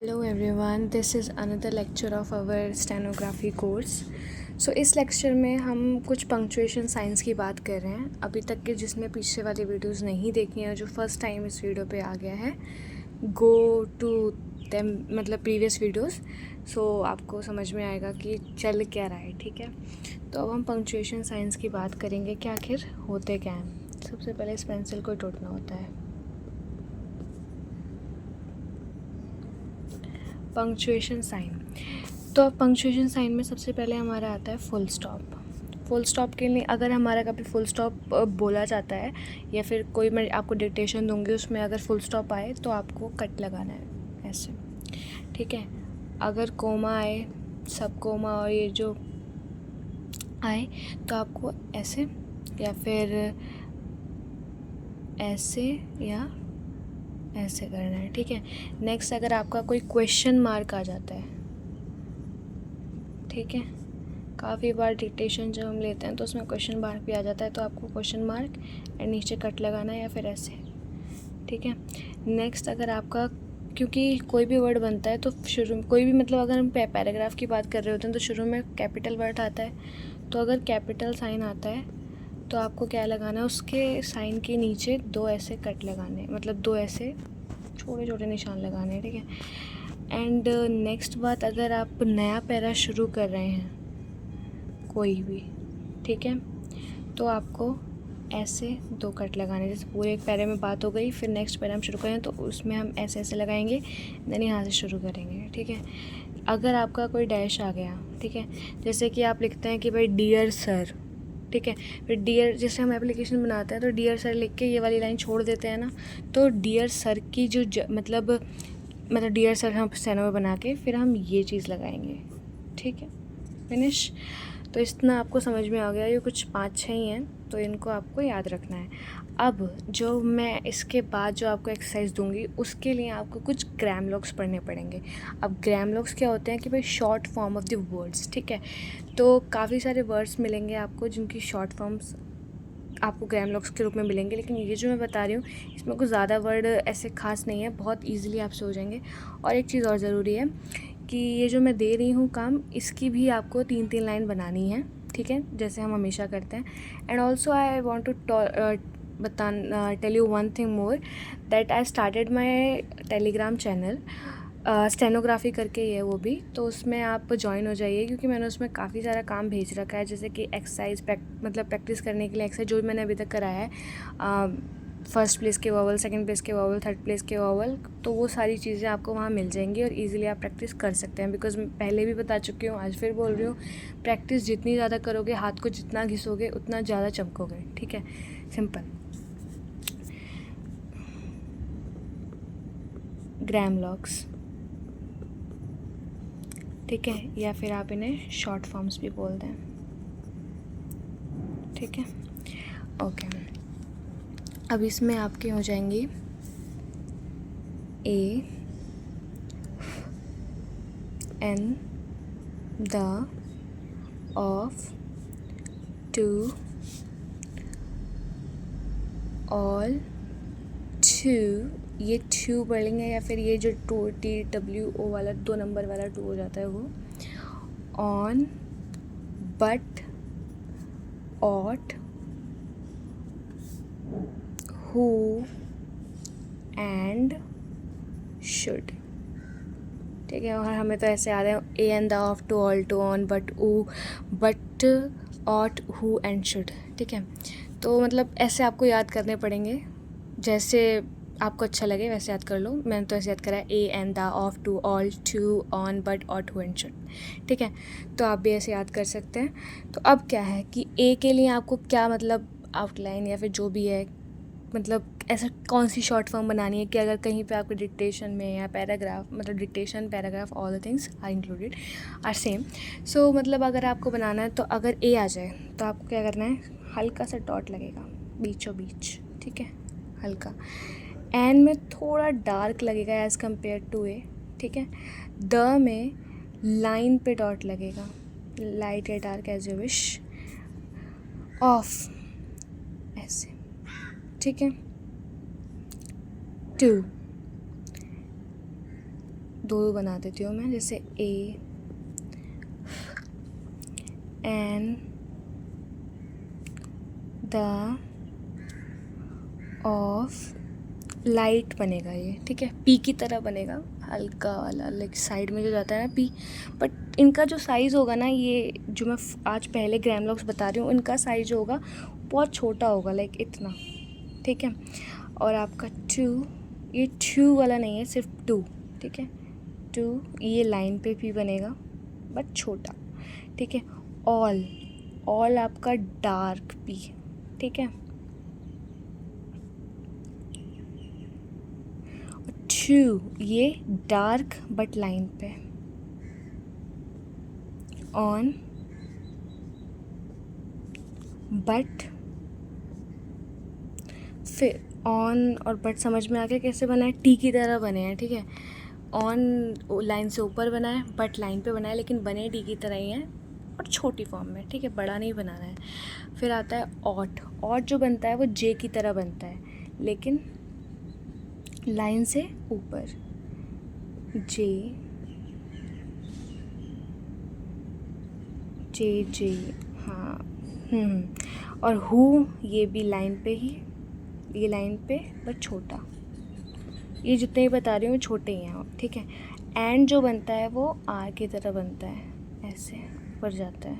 Hello everyone, this is another lecture of our stenography course. So इस lecture में हम कुछ पंक्चुएशन साइंस की बात कर रहे हैं. अभी तक के जिसने पीछे वाली वीडियोस नहीं देखी हैं, जो फर्स्ट टाइम इस वीडियो पे आ गया है, गो टू देम मतलब प्रीवियस वीडियोस. सो आपको समझ में आएगा कि चल क्या रहा है. ठीक है, तो अब हम पंक्चुएशन साइंस की बात करेंगे कि आखिर होते क्या हैं. सबसे पहले इस पेंसिल को टूटना होता है. Punctuation sign. तो अब पंक्चुएशन साइन में सबसे पहले हमारा आता है फुल स्टॉप. फुल स्टॉप के लिए अगर हमारा कभी फुल स्टॉप बोला जाता है या फिर कोई मैं आपको डिक्टेशन दूंगी उसमें अगर फुल स्टॉप आए तो आपको कट लगाना है ऐसे. ठीक है, अगर कोमा आए, सब कोमा और ये जो आए तो आपको ऐसे या फिर ऐसे या ऐसे करना है. ठीक है, नेक्स्ट अगर आपका कोई क्वेश्चन मार्क आ जाता है, ठीक है, काफ़ी बार डिक्टेशन जब हम लेते हैं तो उसमें क्वेश्चन मार्क भी आ जाता है, तो आपको क्वेश्चन मार्क एंड नीचे कट लगाना है या फिर ऐसे. ठीक है, नेक्स्ट अगर आपका क्योंकि कोई भी वर्ड बनता है तो शुरू में कोई भी मतलब अगर हम पैराग्राफ की बात कर रहे होते हैं तो शुरू में कैपिटल वर्ड आता है. तो अगर कैपिटल साइन आता है तो आपको क्या लगाना है, उसके साइन के नीचे दो ऐसे कट लगाने, मतलब दो ऐसे छोटे छोटे निशान लगाने हैं. ठीक है, एंड नेक्स्ट बात, अगर आप नया पैरा शुरू कर रहे हैं कोई भी, ठीक है, तो आपको ऐसे दो कट लगाने. जैसे पूरे एक पैरे में बात हो गई, फिर नेक्स्ट पैरा हम शुरू करें तो उसमें हम ऐसे ऐसे लगाएंगे, देन यहाँ से शुरू करेंगे. ठीक है, अगर आपका कोई डैश आ गया, ठीक है, जैसे कि आप लिखते हैं कि भाई डियर सर, ठीक है, फिर डियर जैसे हम एप्लीकेशन बनाते हैं तो डियर सर लिख के ये वाली लाइन छोड़ देते हैं ना, तो डियर सर की जो मतलब डियर सर हम स्टेनो में बना के फिर हम ये चीज़ लगाएंगे. ठीक है, फिनिश. तो इतना आपको समझ में आ गया. ये कुछ 5-6 ही हैं तो इनको आपको याद रखना है. अब जो मैं इसके बाद जो आपको एक्सरसाइज दूंगी उसके लिए आपको कुछ ग्रामलॉग्स पढ़ने पड़ेंगे. अब ग्रामलॉग्स क्या होते हैं कि भाई short form of the words. ठीक है, तो काफ़ी सारे वर्ड्स मिलेंगे आपको जिनकी शॉर्ट फॉर्म्स आपको ग्रामलॉग्स के रूप में मिलेंगे, लेकिन ये जो मैं बता रही हूँ इसमें कुछ ज़्यादा वर्ड ऐसे खास नहीं है, बहुत ईजिली आपसे हो जाएंगे. और एक चीज़ और ज़रूरी है कि ये जो मैं दे रही हूँ काम, इसकी भी आपको 3-3 लाइन बनानी है. ठीक है, जैसे हम हमेशा करते हैं. And also I want to tell you one thing more, that I started my Telegram channel stenography करके ही है वो भी, तो उसमें आप ज्वाइन हो जाइए क्योंकि मैंने उसमें काफ़ी सारा काम भेज रखा है. जैसे कि एक्सरसाइज मतलब प्रैक्टिस करने के लिए एक्सरसाइज जो मैंने अभी तक कराया है, फर्स्ट प्लेस के वॉवल, सेकंड प्लेस के वॉवल, थर्ड प्लेस के वॉवल, तो वो सारी चीज़ें आपको वहाँ मिल जाएंगी और इजीली आप प्रैक्टिस कर सकते हैं. बिकॉज मैं पहले भी बता चुकी हूँ, आज फिर बोल रही हूँ, प्रैक्टिस जितनी ज़्यादा करोगे, हाथ को जितना घिसोगे उतना ज़्यादा चमकोगे. ठीक है, सिंपल. ग्रामलॉग्स, ठीक है, या फिर आप इन्हें शॉर्ट फॉर्म्स भी बोल दें. ठीक है, ओके. अब इसमें आपके हो जाएंगी a an the of to all to, ये टू पढ़ेंगे या फिर ये जो टू TWO वाला 2 नंबर वाला टू हो जाता है वो. On, but, ought, who and should. ठीक है, और हमें तो ऐसे याद है a and the of to all to on but ought who and should. ठीक है, तो मतलब ऐसे आपको याद करने पड़ेंगे, जैसे आपको अच्छा लगे वैसे याद कर लो. मैंने तो ऐसे याद करा है a and the of to all to on but ought who and should. ठीक है, तो आप भी ऐसे याद कर सकते हैं. तो अब क्या है कि ए के लिए आपको क्या मतलब आउटलाइन या फिर जो भी है, मतलब ऐसा कौन सी शॉर्ट फॉर्म बनानी है कि अगर कहीं पे आपको डिक्टेशन में या पैराग्राफ, मतलब dictation paragraph all the things are included are same. So मतलब अगर आपको बनाना है तो अगर ए आ जाए तो आपको क्या करना है, हल्का सा डॉट लगेगा बीचों बीच. ठीक है, हल्का. एन में थोड़ा डार्क लगेगा एज़ कम्पेयर टू ए. ठीक है, द में लाइन पे डॉट लगेगा, लाइट या dark as you wish. Of ऐसे. ठीक है, टू दो बना देती हूँ मैं, जैसे ए एन द ऑफ लाइट बनेगा ये, ठीक है, पी की तरह बनेगा, हल्का वाला लाइक साइड में जो जाता है ना पी। बट इनका जो साइज़ होगा ना, ये जो मैं आज पहले ग्रामलॉक्स बता रही हूँ, इनका साइज़ होगा बहुत छोटा होगा, लाइक इतना, ठीक है। और आपका टू, ये टू वाला नहीं है, सिर्फ टू, ठीक है, टू, ये लाइन पे पी बनेगा बट छोटा, ठीक है। ऑल, ऑल आपका डार्क पी, ठीक है। टू, ये डार्क बट लाइन पे। ऑन, बट, फिर ऑन और बट समझ में आ गया कैसे बना है, टी की तरह बने हैं, ठीक है। ऑन लाइन से ऊपर बना है, बट लाइन पे बना है, लेकिन बने टी की तरह ही हैं और छोटी फॉर्म में, ठीक है, बड़ा नहीं बनाना है। फिर आता है ऑट, ऑट जो बनता है वो जे की तरह बनता है, लेकिन लाइन से ऊपर, जे जे जे, हाँ। और हु, ये भी लाइन पे ही, ये लाइन पे बट छोटा, ये जितने ही बता रही हूँ छोटे ही हैं, ठीक है। एंड जो बनता है वो आर की तरह बनता है, ऐसे ऊपर जाता है,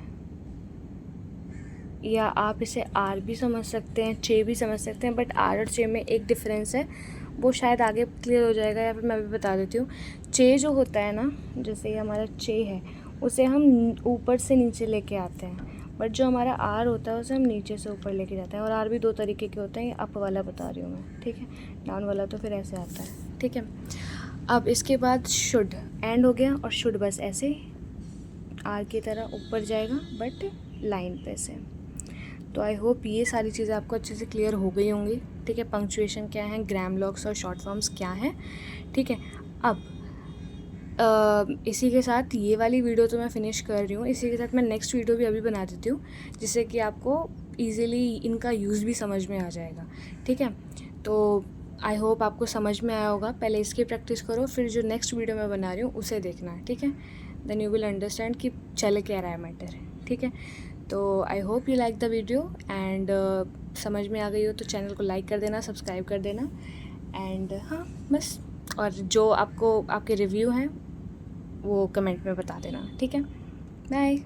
या आप इसे आर भी समझ सकते हैं, चे भी समझ सकते हैं, बट आर और चे में एक डिफरेंस है, वो शायद आगे क्लियर हो जाएगा, या फिर मैं भी बता देती हूँ। चे जो होता है ना, जैसे ये हमारा चे है, उसे हम ऊपर से नीचे लेके आते हैं, बट जो हमारा आर होता है उसे हम नीचे से ऊपर लेके जाते हैं। और आर भी दो तरीके के होते हैं, ये अप वाला बता रही हूँ मैं, ठीक है, डाउन वाला तो फिर ऐसे आता है, ठीक है। अब इसके बाद शुड, एंड हो गया, और शुड बस ऐसे आर की तरह ऊपर जाएगा बट लाइन पे से। तो आई होप ये सारी चीज़ें आपको अच्छे से क्लियर हो गई होंगी, ठीक है। पंक्चुएशन क्या है, ग्रामलॉक्स और शॉर्ट फॉर्म्स क्या हैं, ठीक है। अब इसी के साथ ये वाली वीडियो तो मैं फ़िनिश कर रही हूँ, इसी के साथ मैं नेक्स्ट वीडियो भी अभी बना देती हूँ, जिससे कि आपको ईज़िली इनका यूज़ भी समझ में आ जाएगा, ठीक है। तो आई होप आपको समझ में आया होगा। पहले इसकी प्रैक्टिस करो, फिर जो नेक्स्ट वीडियो मैं बना रही हूँ उसे देखना, ठीक है। देन यू विल अंडरस्टैंड कि चल क्या रहा है मैटर, ठीक है। तो I hope you like the video, and समझ में आ गई हो तो चैनल को लाइक कर देना, सब्सक्राइब कर देना, एंड हाँ बस। और जो आपको आपके रिव्यू हैं वो कमेंट में बता देना, ठीक है। बाय।